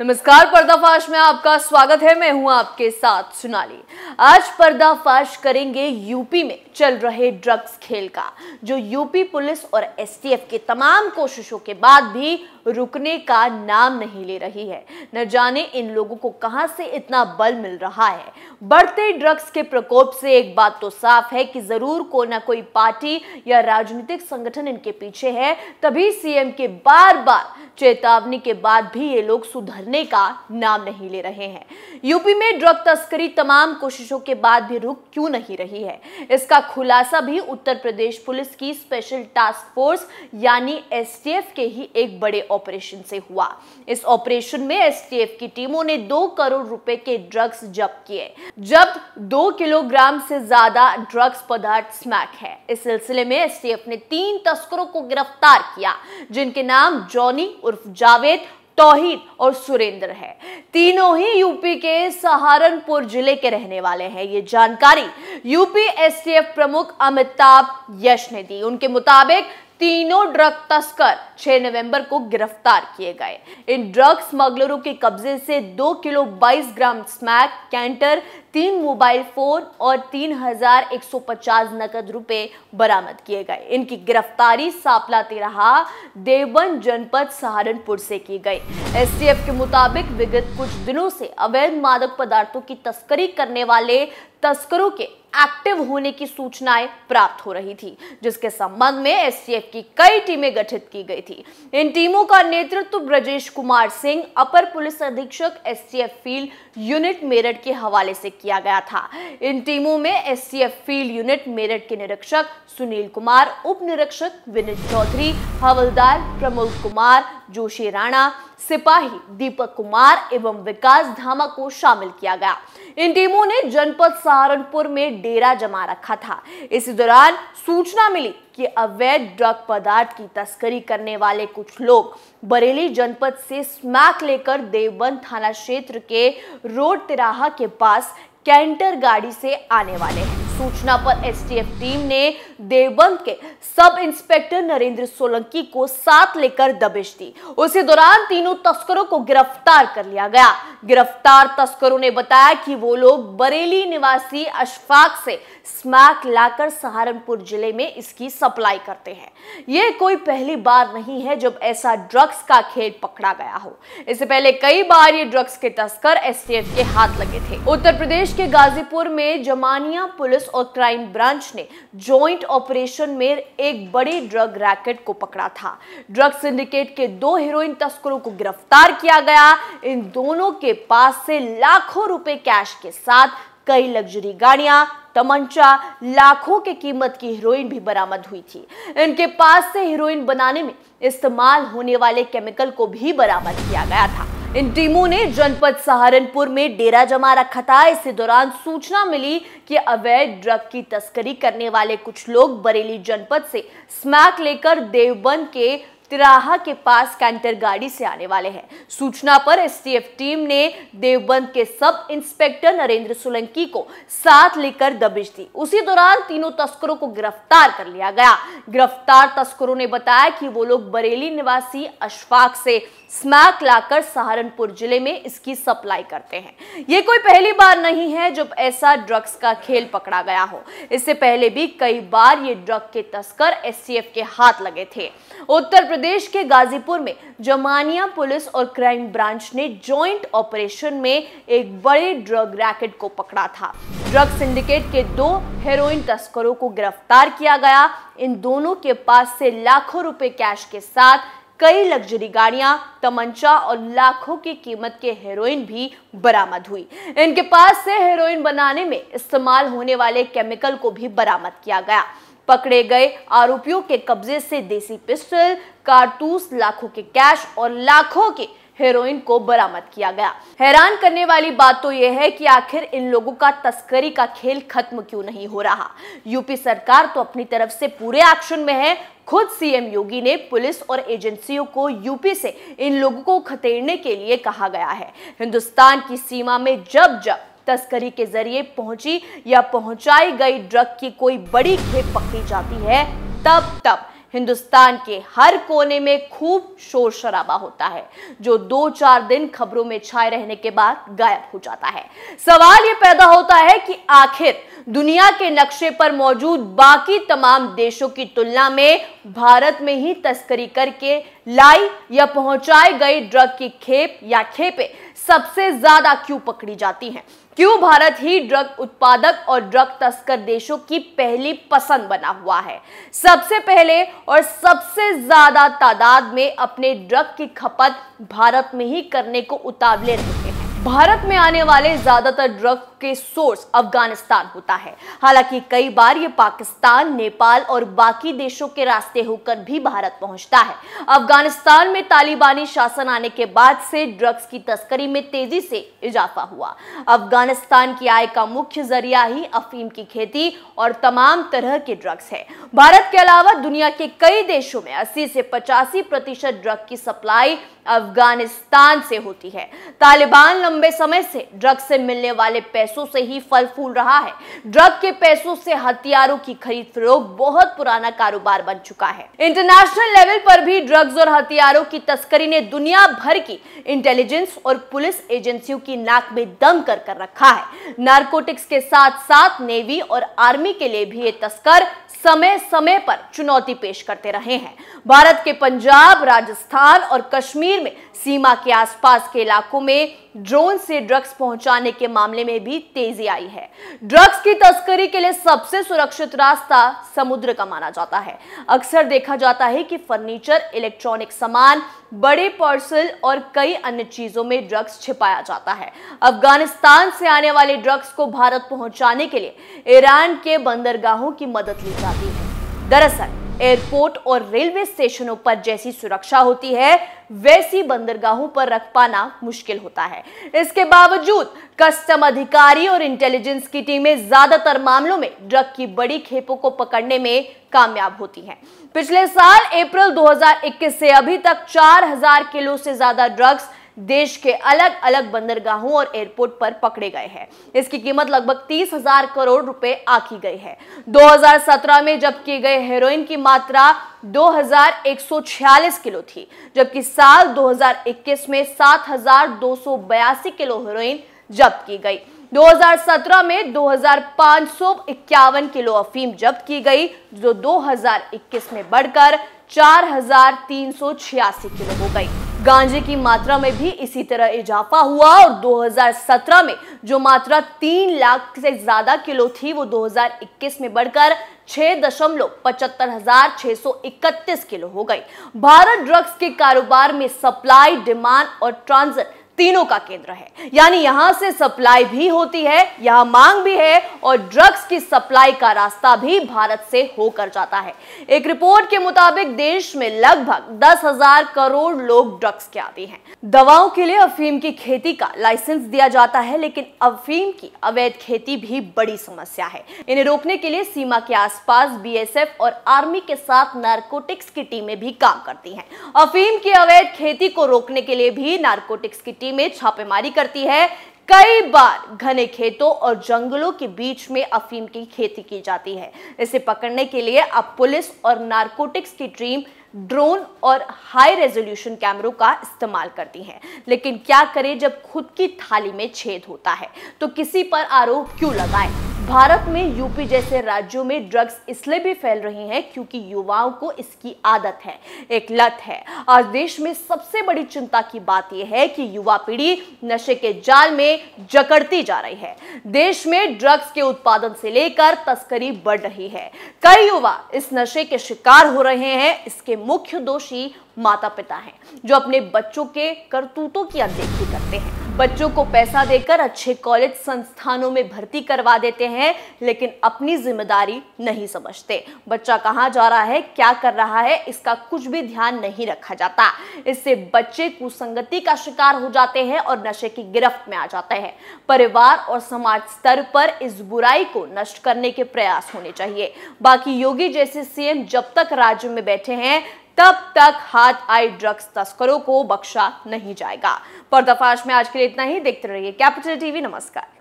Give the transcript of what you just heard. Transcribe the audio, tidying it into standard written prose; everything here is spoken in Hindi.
नमस्कार, पर्दाफाश में आपका स्वागत है। मैं हूं आपके साथ सोनाली। आज पर्दाफाश करेंगे यूपी में चल रहे ड्रग्स खेल का, जो यूपी पुलिस और एसटीएफ की तमाम कोशिशों के बाद भी रुकने का नाम नहीं ले रही है। न जाने इन लोगों को कहां से इतना बल मिल रहा है। बढ़ते ड्रग्स के प्रकोप से एक बात तो साफ है कि जरूर कोई ना कोई पार्टी या राजनीतिक संगठन इनके पीछे है, तभी सीएम के बार बार चेतावनी के बाद भी ये लोग सुधरने का नाम नहीं ले रहे हैं। यूपी में ड्रग तस्करी तमाम कोशिशों के बाद भी रुक क्यों नहीं रही है, इसका खुलासा भी उत्तर प्रदेश पुलिस की स्पेशल टास्क फोर्स यानी एसटीएफ के ही एक बड़े ऑपरेशन से हुआ। इस ऑपरेशन में एसटीएफ की टीमों ने 2 करोड़ रुपए के ड्रग्स जब्त किए। जब्त 2 किलोग्राम से ज्यादा ड्रग्स पदार्थ स्मैक है। इस सिलसिले में एसटीएफ ने 3 तस्करों को गिरफ्तार किया, जिनके नाम जॉनी उर्फ जावेद, तौहीद और सुरेंद्र है। तीनों ही यूपी के सहारनपुर जिले के रहने वाले हैं। ये जानकारी यूपी एसटीएफ प्रमुख अमिताभ यश ने दी। उनके मुताबिक तीनों ड्रग तस्कर 6 नवंबर को गिरफ्तार किए गए। इन ड्रग स्मगलरों के कब्जे से 2 kilo 22 gram smack, canter, 3 mobile phone और 3150 नकद रुपए बरामद किए गए। इनकी गिरफ्तारी सापला तिराहा, देवबंद जनपद सहारनपुर से की गई। एसटीएफ के मुताबिक विगत कुछ दिनों से अवैध मादक पदार्थों की तस्करी करने वाले तस्करों के एक्टिव होने की सूचनाएं प्राप्त हो रही थी, जिसके संबंध में एसटीएफ की कई टीमें गठित की गई थी। इन टीमों का नेतृत्व ब्रजेश कुमार सिंह, अपर पुलिस अधीक्षक एसटीएफ फील्ड यूनिट मेरठ के हवाले से किया गया था। इन टीमों में एसटीएफ फील्ड यूनिट मेरठ के निरीक्षक सुनील कुमार, उप निरीक्षक विनीत चौधरी, हवलदार प्रमोद कुमार, जोशी राणा, सिपाही दीपक कुमार एवं विकास धामा को शामिल किया गया। इन टीमों ने जनपद सहारनपुर में डेरा जमा रखा था। इसी दौरान सूचना मिली कि अवैध ड्रग पदार्थ की तस्करी करने वाले कुछ लोग बरेली जनपद से स्मैक लेकर देवबंद थाना क्षेत्र के रोड तिराहा के पास कैंटर गाड़ी से आने वाले हैं। सूचना पर एसटीएफ टीम ने देवबंद के सब इंस्पेक्टर नरेंद्र सोलंकी को साथ लेकर दबिश दी। उसी दौरान तीनों तस्करों को गिरफ्तार कर लिया गया। गिरफ्तार तस्करों ने बताया कि वो लोग बरेली निवासी अशफाक से स्मैक लाकर सहारनपुर जिले में इसकी सप्लाई करते हैं। ये कोई पहली बार नहीं है जब ऐसा ड्रग्स का खेल पकड़ा गया हो। इससे पहले कई बार ये ड्रग्स के तस्कर एसटीएफ के हाथ लगे थे। उत्तर प्रदेश के गाजीपुर में जमानिया पुलिस और क्राइम ब्रांच ने जॉइंट ऑपरेशन में एक बड़ी ड्रग रैकेट को पकड़ा था। ड्रग सिंडिकेट के 2 हीरोइन तस्करों को गिरफ्तार किया गया। इन दोनों के पास से लाखों रुपए कैश के साथ कई लग्जरी गाड़ियां, तमंचा, लाखों की कीमत की हीरोइन भी बरामद हुई थी। इनके पास से हीरोइन बनाने में इस्तेमाल होने वाले केमिकल को भी बरामद किया गया था। इन टीमों ने जनपद सहारनपुर में डेरा जमा रखा था। इसी दौरान सूचना मिली कि अवैध ड्रग की तस्करी करने वाले कुछ लोग बरेली जनपद से स्मैक लेकर देवबंद के तिराहा के पास कैंटर गाड़ी से आने वाले हैं। सूचना पर एसटीएफ टीम ने देवबंद के सब इंस्पेक्टर नरेंद्र सोलंकी को साथ लेकर दबिश दी। उसी दौरान तीनों तस्करों को गिरफ्तार कर लिया गया। गिरफ्तार तस्करों ने बताया कि वो लोग बरेली निवासी अशफाक से स्मैक लाकर सहारनपुर जिले में इसकी सप्लाई करते हैं। ये कोई पहली बार नहीं है जब ऐसा ड्रग्स का खेल पकड़ा गया हो। इससे पहले भी कई बार ये ड्रग के तस्कर एसटीएफ के हाथ लगे थे। उत्तर प्रदेश के गाजीपुर में जमानिया पुलिस और क्राइम ब्रांच ने जॉइंट ऑपरेशन में एक बड़े ड्रग रैकेट को पकड़ा था। ड्रग सिंडिकेट के 2 हेरोइन तस्करों को गिरफ्तार किया गया। इन दोनों के पास से लाखों रुपए कैश के साथ कई लग्जरी गाड़ियां, तमंचा और लाखों की कीमत के हेरोइन भी बरामद हुई। इनके पास से हेरोइन बनाने में इस्तेमाल होने वाले केमिकल को भी बरामद किया गया। पकड़े गए आरोपियों के कब्जे से देसी पिस्टल, कारतूस, लाखों के कैश और लाखों के हेरोइन को बरामद किया गया। हैरान करने वाली बात तो यह है कि आखिर इन लोगों का तस्करी का खेल खत्म क्यों नहीं हो रहा। यूपी सरकार तो अपनी तरफ से पूरे एक्शन में है। खुद सीएम योगी ने पुलिस और एजेंसियों को यूपी से इन लोगों को खदेड़ने के लिए कहा गया है। हिंदुस्तान की सीमा में जब जब तस्करी के जरिए पहुंची या पहुंचाई गई ड्रग की कोई बड़ी खेप पकड़ी जाती है, तब तब हिंदुस्तान के हर कोने में खूब शोर शराबा होता है, जो 2-4 दिन खबरों में छाए रहने के बाद गायब हो जाता है। सवाल ये पैदा होता है कि आखिर दुनिया के नक्शे पर मौजूद बाकी तमाम देशों की तुलना में भारत में ही तस्करी करके लाई या पहुंचाए गए ड्रग की खेप या खेपें सबसे ज्यादा क्यों पकड़ी जाती हैं? क्यों भारत ही ड्रग उत्पादक और ड्रग तस्कर देशों की पहली पसंद बना हुआ है? सबसे पहले और सबसे ज्यादा तादाद में अपने ड्रग की खपत भारत में ही करने को उतावले रहते हैं। भारत में आने वाले ज्यादातर ड्रग के सोर्स अफगानिस्तान होता है। हालांकि कई बार ये पाकिस्तान, नेपाल और बाकी देशों के रास्ते होकर भी भारत पहुंचता है। अफगानिस्तान में तालिबानी शासन आने के बाद से ड्रग्स की तस्करी में तेजी से इजाफा हुआ। अफगानिस्तान की आय का मुख्य जरिया ही अफीम की खेती और तमाम तरह के ड्रग्स है। भारत के अलावा दुनिया के कई देशों में 80 से 85% ड्रग की सप्लाई अफगानिस्तान से होती है। तालिबान लंबे समय से ड्रग से मिलने वाले पैसों से ही फल फूल रहा है। ड्रग के पैसों से हथियारों की खरीद फरोख्त बहुत पुराना कारोबार बन चुका है। इंटरनेशनल लेवल पर भी ड्रग्स और हथियारों की तस्करी ने दुनिया भर की इंटेलिजेंस और पुलिस एजेंसियों की नाक में दम कर रखा है। नारकोटिक्स के साथ साथ नेवी और आर्मी के लिए भी ये तस्कर समय समय पर चुनौती पेश करते रहे हैं। भारत के पंजाब, राजस्थान और कश्मीर में सीमा के आसपास के इलाकों में ड्रोन से ड्रग्स पहुंचाने के मामले में भी तेजी आई है। ड्रग्स की तस्करी के लिए सबसे सुरक्षित रास्ता समुद्र का माना जाता है। अक्सर देखा जाता है कि फर्नीचर, इलेक्ट्रॉनिक सामान, बड़े पार्सल और कई अन्य चीजों में ड्रग्स छिपाया जाता है। अफगानिस्तान से आने वाले ड्रग्स को भारत पहुंचाने के लिए ईरान के बंदरगाहों की मदद ली जाती है। दरअसल एयरपोर्ट और रेलवे स्टेशनों पर जैसी सुरक्षा होती है, वैसी बंदरगाहों पर रख पाना मुश्किल होता है। इसके बावजूद कस्टम अधिकारी और इंटेलिजेंस की टीमें ज्यादातर मामलों में ड्रग की बड़ी खेपों को पकड़ने में कामयाब होती हैं। पिछले साल अप्रैल 2021 से अभी तक 4000 किलो से ज्यादा ड्रग्स देश के अलग अलग बंदरगाहों और एयरपोर्ट पर पकड़े गए हैं। इसकी कीमत लगभग 30,000 करोड़ रुपए आंकी गई है। 2017 में जब्त की गई हेरोइन की मात्रा 2146 किलो थी, जबकि साल 2021 में 7282 किलो हेरोइन जब्त की गई। 2017 में 2551 किलो अफीम जब्त की गई, जो 2021 में बढ़कर 4386 किलो हो गई। गांजे की मात्रा में भी इसी तरह इजाफा हुआ और 2017 में जो मात्रा 3 लाख से ज्यादा किलो थी, वो 2021 में बढ़कर 6,75,631 किलो हो गई। भारत ड्रग्स के कारोबार में सप्लाई, डिमांड और ट्रांजिट तीनों का केंद्र है। यानी यहां से सप्लाई भी होती है, यहां मांग भी है और ड्रग्स की सप्लाई का रास्ता भी भारत से होकर जाता है। एक रिपोर्ट के मुताबिक देश में लगभग 10,000 करोड़ लोग ड्रग्स के आदी हैं। दवाओं के लिए अफीम की खेती का लाइसेंस दिया जाता है, लेकिन अफीम की अवैध खेती भी बड़ी समस्या है। इन्हें रोकने के लिए सीमा के आसपास बीएसएफ और आर्मी के साथ नारकोटिक्स की टीमें भी काम करती हैं। अफीम की अवैध खेती को रोकने के लिए भी नारकोटिक्स की में छापेमारी करती है। कई बार घने खेतों और जंगलों के बीच में अफीम की खेती की जाती है। इसे पकड़ने के लिए अब पुलिस और नारकोटिक्स की टीम ड्रोन और हाई रेजोल्यूशन कैमरों का इस्तेमाल करती हैं। लेकिन क्या करें जब खुद की थाली में छेद होता है, तो किसी पर आरोप क्यों लगाएं? भारत में यूपी जैसे राज्यों में ड्रग्स इसलिए भी फैल रही हैं क्योंकि युवाओं को इसकी आदत है, एक लत है। आज देश में सबसे बड़ी चिंता की बात यह है कि युवा पीढ़ी नशे के जाल में जकड़ती जा रही है। देश में ड्रग्स के उत्पादन से लेकर तस्करी बढ़ रही है। कई युवा इस नशे के शिकार हो रहे हैं। इसके मुख्य दोषी माता पिता हैं, जो अपने बच्चों के करतूतों की अनदेखी करते हैं। बच्चों को पैसा देकर अच्छे कॉलेज संस्थानों में भर्ती करवा देते हैं, लेकिन अपनी जिम्मेदारी नहीं समझते। बच्चा कहां जा रहा है, क्या कर रहा है, इसका कुछ भी ध्यान नहीं रखा जाता। इससे बच्चे कुसंगति का शिकार हो जाते हैं और नशे की गिरफ्त में आ जाते हैं। परिवार और समाज स्तर पर इस बुराई को नष्ट करने के प्रयास होने चाहिए। बाकी योगी जैसे सीएम जब तक राज्य में बैठे हैं, तब तक हाथ आए ड्रग्स तस्करों को बख्शा नहीं जाएगा। पर्दाफाश में आज के लिए इतना ही। देखते रहिए कैपिटल टीवी। नमस्कार।